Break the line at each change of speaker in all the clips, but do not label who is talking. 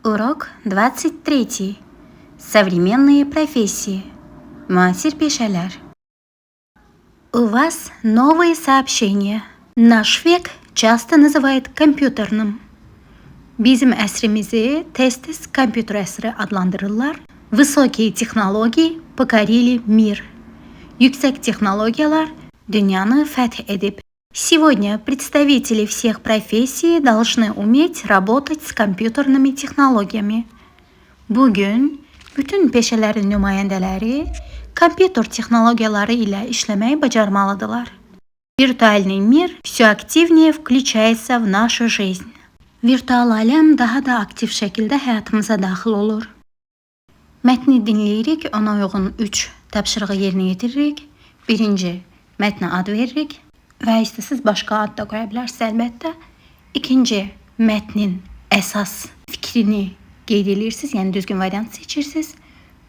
Урок 23. Современные профессии. Müasir peşeler. У вас новые сообщения. Наш век часто называют компьютерным. Bizim əsrimizi tez-tez kompüter əsri adlandırırlar. Высокие технологии покорили мир. Yüksek технологиялар dünyanı fəth edib. Сегодня представители всех профессий должны уметь работать с компьютерными технологиями. Bugün bütün peşələrin nümayəndələri kompüter технологиялары ilə işləməyi bacarmalıdırlar. Виртуальный мир все активнее включается в нашу жизнь. Virtual aləm daha da aktiv şəkildə həyatımıza daxil olur. Mətni dinləyirik, ona uyğun 3 tapşırığı yerinə yetiririk. Birinci, mətnə ad veririk və istəsiz başqa ad da qoya bilərsiniz əlbəttə. İkinci, mətnin əsas fikrini qeyd edirsiniz, yəni düzgün variant seçirsiniz.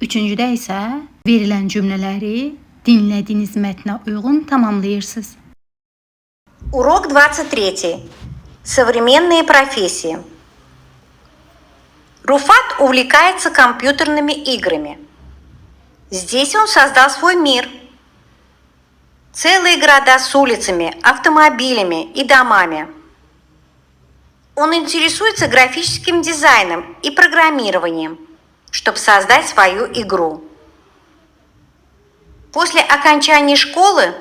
Üçüncüdə isə verilən cümlələri dinlədiyiniz mətnə uyğun tamamlayırsınız.
Урок 23. Современные профессии. Руфат увлекается компьютерными играми. Здесь он создал свой мир. Целые города с улицами, автомобилями и домами. Он интересуется графическим дизайном и программированием, чтобы создать свою игру. После окончания школы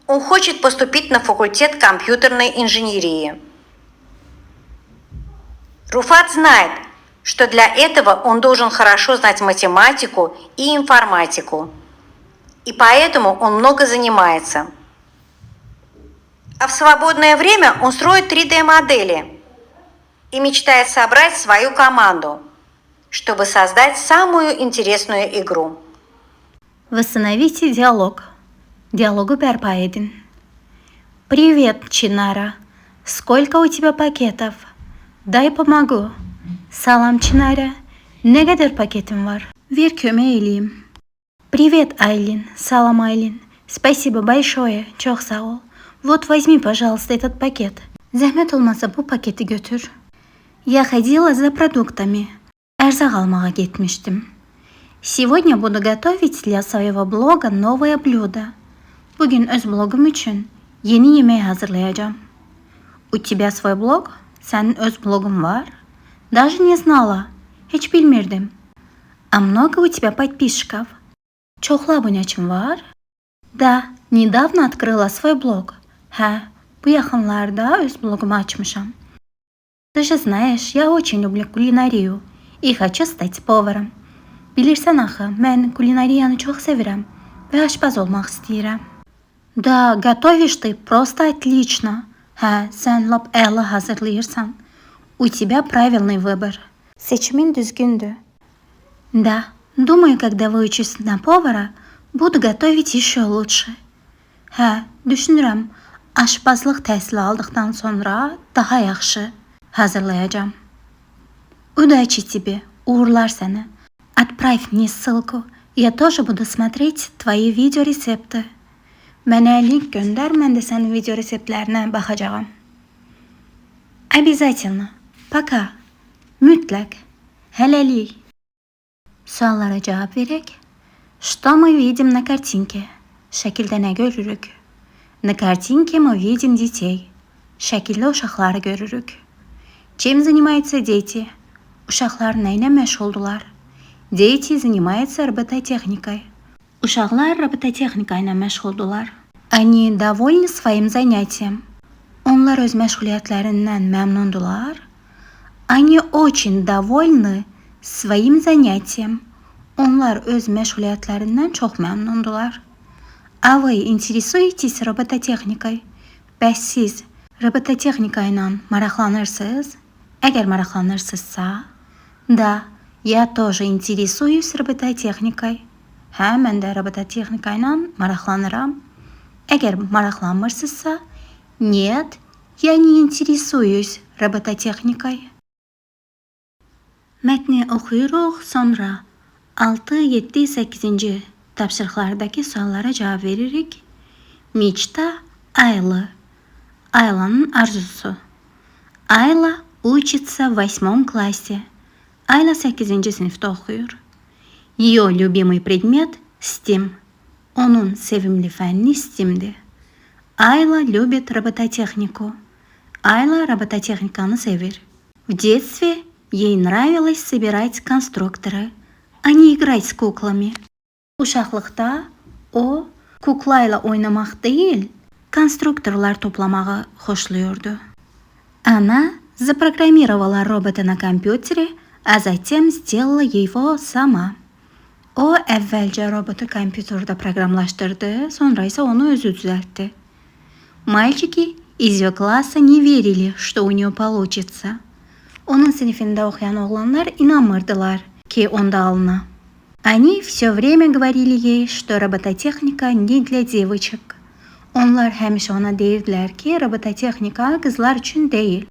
он хочет поступить на факультет компьютерной инженерии. Руфат знает, что для этого он должен хорошо знать математику и информатику. И поэтому он много занимается. А в свободное время он строит 3D-модели и мечтает собрать свою команду, чтобы создать самую интересную игру.
Восстановите диалог. Диалогу бərpa edin. Привет, Чинара. Сколько у тебя пакетов? Дай помогу. Salam Çinara. Ne kadar paketin var? Ver kömək eləyim. Привет, Айлин. Salam Айлин. Спасибо большое. Çok sağ ol. Вот возьми, пожалуйста, этот пакет. Zəhmət olmasa bu paketi götür. Я ходила за продуктами. Ərzaq almağa getmişdim. Сегодня буду готовить для своего блога новое блюдо. Bugün öz blogum üçün yeni yemək hazırlayacağım. У тебя свой блог? Sənin öz blogun var? Даже не знала. Heç bilmirdim. А много у тебя подписчиков? Çoxlu abunəçin var? Да, недавно открыла свой блог. Hə, bu yaxınlarda öz blogumu açmışam. Ты же знаешь, я очень люблю кулинарию и хочу стать поваром. Bilirsən axı, mən kulinariyanı çox sevirəm və aşpaz olmaq istəyirəm. Да, готовишь ты просто отлично. Hə, sən lap əla hazırlayırsan. У тебя правильный выбор. Seçimin düzgündür. Да, думаю, когда выучусь на повара, буду готовить еще лучше. Hə, düşünürəm, aşpazlıq təhsili aldıqdan sonra daha yaxşı hazırlayacağım. Удачи тебе, uğurlar sənə. Отправь мне ссылку. Я тоже буду смотреть твои видеорецепты. Mənə link göndər, mən də sənin video reseptlərinə baxacağam. Обязательно. Пока. Mütləq. Hələlik. Suallara cavab verək. Что мы видим на картинке? Şəkildə nə görürük? На картинке мы видим детей. Şəkildə uşaqları görürük. Чем занимаются дети? Uşaqlar nə ilə məşğuldular? Дети занимаются робототехникой. Uşaqlar robototexnika ilə məşğuldular. Они довольны своим занятием. Onlar öz məşğuliyyətlərindən məmnundular. Они очень довольны своим занятием. Onlar öz məşğuliyyətlərindən çox məmnundular. А вы интересуетесь робототехникой? Bəs siz robototexnika ilə maraqlanırsınız? Əgər maraqlanırsınızsa, да, я тоже интересуюсь робототехникой. Hə, mən də robototexnika ilə maraqlanıram. Əgər maraqlanmırsınızsa, нет, я не интересуюсь робототехникой. Mətni oxuyuruq, sonra 6, 7, 8-ci tapşırıqlardakı suallara cavab veririk. Мечта Айлы. Айланın arzusu. Ayla учится в 8 классе. Ayla 8. sınıfta oxuyur. Ее любимый предмет STEM. Onun sevimli fənni STEM-dir. Ayla любит робототехнику. Ayla робототехниканы sevir. В детстве ей нравилось собирать конструкторы, а не играть с куклами. Uşaqlıqda o kuklayla oynamaq deyil, konstruktorlar toplamağı xoşlayırdı. Она запрограммировала робота на компьютере, а затем сделала его сама. O əvvəlcə robotu kompüterdə proqramlaşdırdı, sonra isə onu özü düzəltdi. Мальчики из ее класса не верили, что у нее получится. Onun sınıfında oxuyan oğlanlar inanmırdılar ki onda alına. Они все время говорили ей, что робототехника не для девочек. Onlar həmişə ona deyirdilər ki, robototexnika qızlar üçün deyil.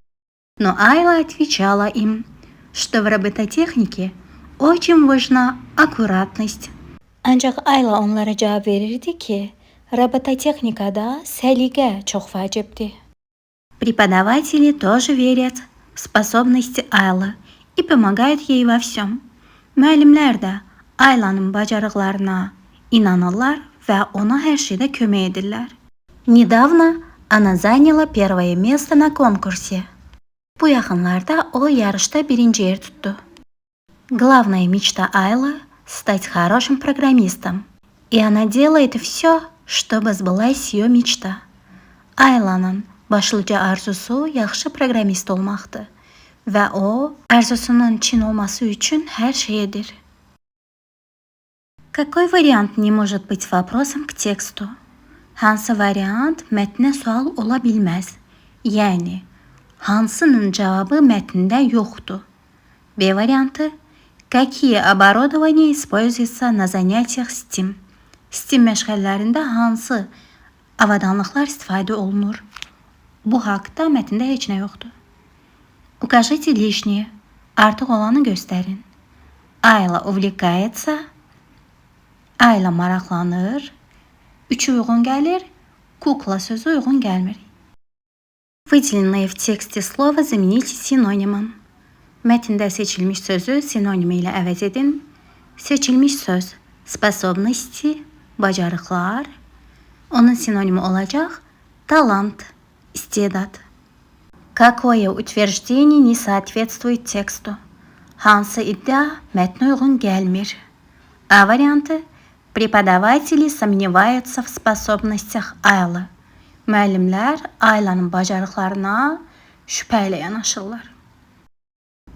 Но Ayla отвечала им, что в робототехнике очень важна аккуратность. Ancaq Ayla onlara cavab verirdi ki, робототехникада səliqə çox vacibdir. Преподаватели тоже верят в способности Айлы и помогают ей во всем. Müəllimlər də Aylanın bacarıqlarına inanırlar və ona hər şeydə kömək edirlər. Недавно она заняла первое место на конкурсе. Bu yaxınlarda o yarışda birinci yer tuttu. Главная мечта Айлы – стать хорошим программистом. И она делает все, чтобы sбылась ее mечta. Ayla'nın başlıca arzusu yaxşı proqramist olmaqdır və o arzusunun çin olması üçün hər şey edir. Какой вариант не может быть вопросом к тексту? Hansı variant mətnə sual ola bilməz? Yəni, hansının cavabı mətndə yoxdur? B variantı. Какие оборудования используются на занятиях STEM? STEM məşğələlərində hansı avadanlıqlar istifadə olunur? Bu haqda mətndə heç nə yoxdur. Укажите лишнее. Artıq olanı göstərin. Ayla увлекается. Ayla maraqlanır. 3 uyğun gəlir. Kukla sözü uyğun gəlmir. Выделенные в тексте слова замените синонимом. Mətndə seçilmiş sözü sinonim ilə əvəz edin. Seçilmiş söz способности, bacarıqlar. Onun sinonimi olacaq талант, istedad. Какое утверждение не соответствует тексту? Hansı iddia mətnə uyğun gəlmir? A variantı. Преподаватели сомневаются в способностях Айлы. Müəllimlər Aylanın bacarıqlarına şübhə ilə yanaşırlar.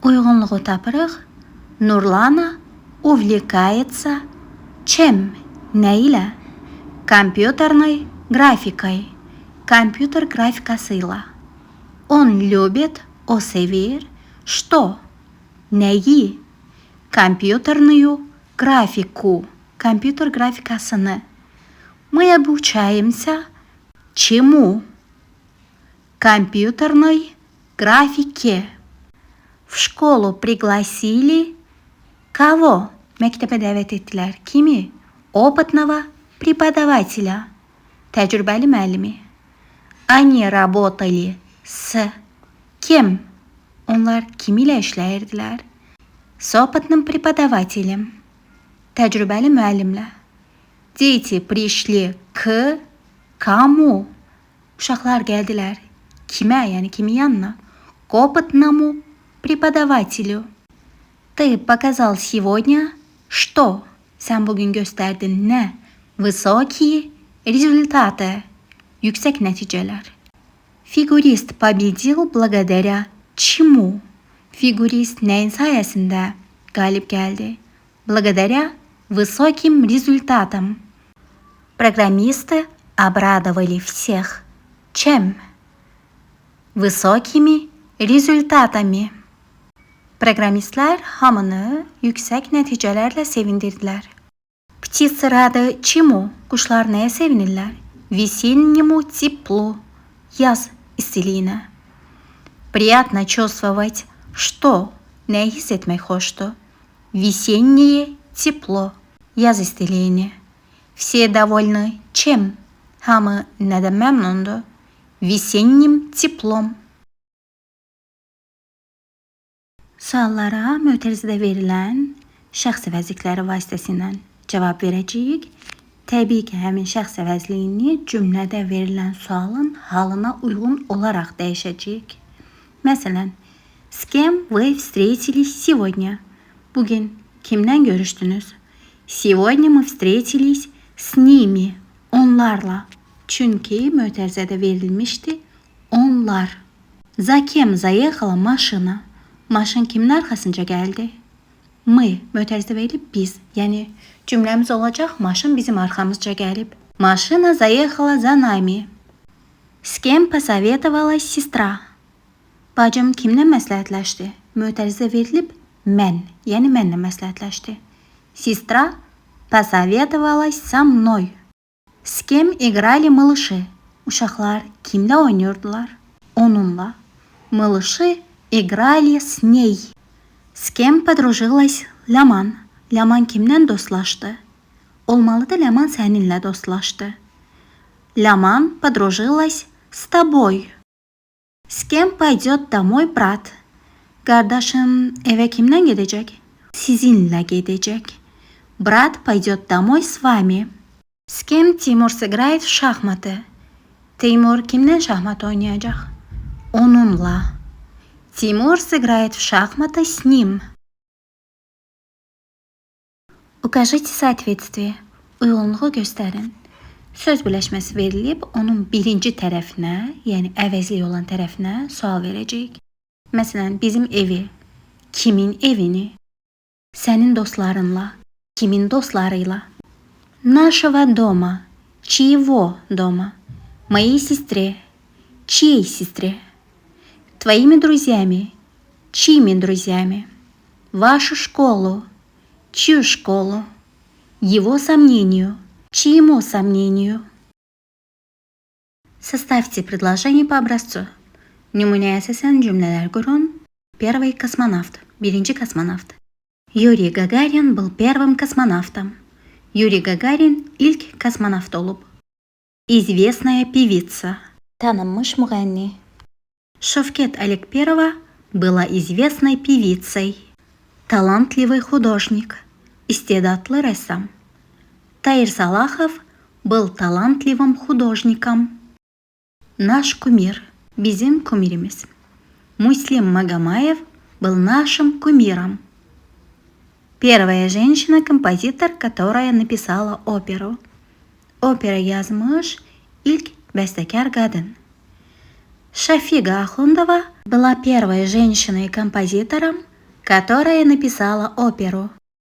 Uyğunluğu tapırıq. Nurlana увлекается чем? Nə ilə? Компьютерной графикой. Kompüter qrafikasıyla. Он любит, o sevir. Что? Nəyi? Компьютерную графику. Kompüter qrafikasını. Мы обучаемся чему? Компьютерной графике. В школу пригласили кого? Məktəbə dəvət etdilər. Kimi? Опытного преподавателя. Təcrübəli müəllimi. Они работали с кем? Onlar kimi ilə işləyirdilər? С опытным преподавателем. Təcrübəli müəllimlə. Дети пришли к кому? Uşaqlar gəldilər. Kimə? Yəni kimin yanına? К опытному преподавателю. Ты показал сегодня что? Sən bugün göstərdin nə? Высокие результаты. Yüksək nəticələr. Фигурист победил благодаря чему? Figurist nəyin sayəsində qalib gəldi? Благодаря высоким результатам. Программисты обрадовали всех. Чем? Высокими результатами. Proqramistlər hamını yüksək nəticələrlə sevindirdilər. Птицы рады чему? Quşlar nəyə sevinirlər? Весеннему теплу. Yaz istiliyinə. Приятно чувствовать что? Nəyi hiss etmək xoşdur? Весеннее тепло. Yaz istiliyini. Все довольны чем? Hamı nədən məmnundur? Весенним теплом. Suallara mötərizədə verilən şəxs əvəzlikləri vasitəsilə cavab verəcəyik. Təbii ki, həmin şəxs əvəzliyini cümlədə verilən sualın halına uyğun olaraq dəyişəcəyik. Məsələn, с кем вы встретились сегодня? Bugün kimdən görüşdünüz? Сегодня мы встретились с ними. Onlarla. Çünki mötərizədə verilmişdi. Onlar. За кем заехала машина? Maşın kimin arxasınca gəldi? Мы mötərizədə verilib biz. Yəni cümləmiz olacaq, maşın bizim arxamızca gəlib. Машина заехала за нами. С кем посоветовалась сестра? Bacım kimlə məsləhətləşdi? Mötərizə verilib mən, yəni mənlə məsləhətləşdi. Сестра посоветовалась со мной. С кем играли малыши? Uşaqlar kimlə oynayırdılar? Onunla. Малыши играли с ней. С кем подружилась Ləman? Ləman kimlə dostlaşdı? Olmalıdır Ləman səninlə dostlaşdı. Ləman подружилась с тобой. С кем пойдет домой брат? Qardaşım evə kimlə gedəcək? Sizinlə gedəcək. Брат пойдет домой с вами. С кем Тимур сыграет в шахматы? Teymur kimlə şahmat oynayacaq? Onunla. Тимур сыграет в шахматы с ним. Укажите соответствие. Uyğunluğu göstərin. Söz birləşməsi verilib, onun birinci tərəfinə, yəni əvəzlik olan tərəfinə sual verəcəyik. Məsələn, bizim evi, kimin evini, sənin dostlarınla, kimin dostlarıyla. Нашего дома, чьего дома, моей сестре, чьей сестре. Твоими друзьями, чьими друзьями. Вашу школу, чью школу. Его сомнению, чьему сомнению. Составьте предложение по образцу. Nümunəyə əsasən cümlələr qurun. Первый космонавт, birinci kosmonavt. Yuri Gagarin был первым космонавтом. Yuri Gagarin ilk kosmonavt olub. Известная певица. Tanınmış müğənni. Шовкет Аликперова была известной певицей. Талантливый художник. Истедатлы рәссам. Таир Салахов был талантливым художником. Наш кумир. Bizim кумирimiz. Муслим Магомаев был нашим кумиром. Первая женщина-композитор, которая написала оперу. Opera yazmış ilk bəstəkar qadın. Шафига Ахундова была первой женщиной-композитором, которая написала оперу.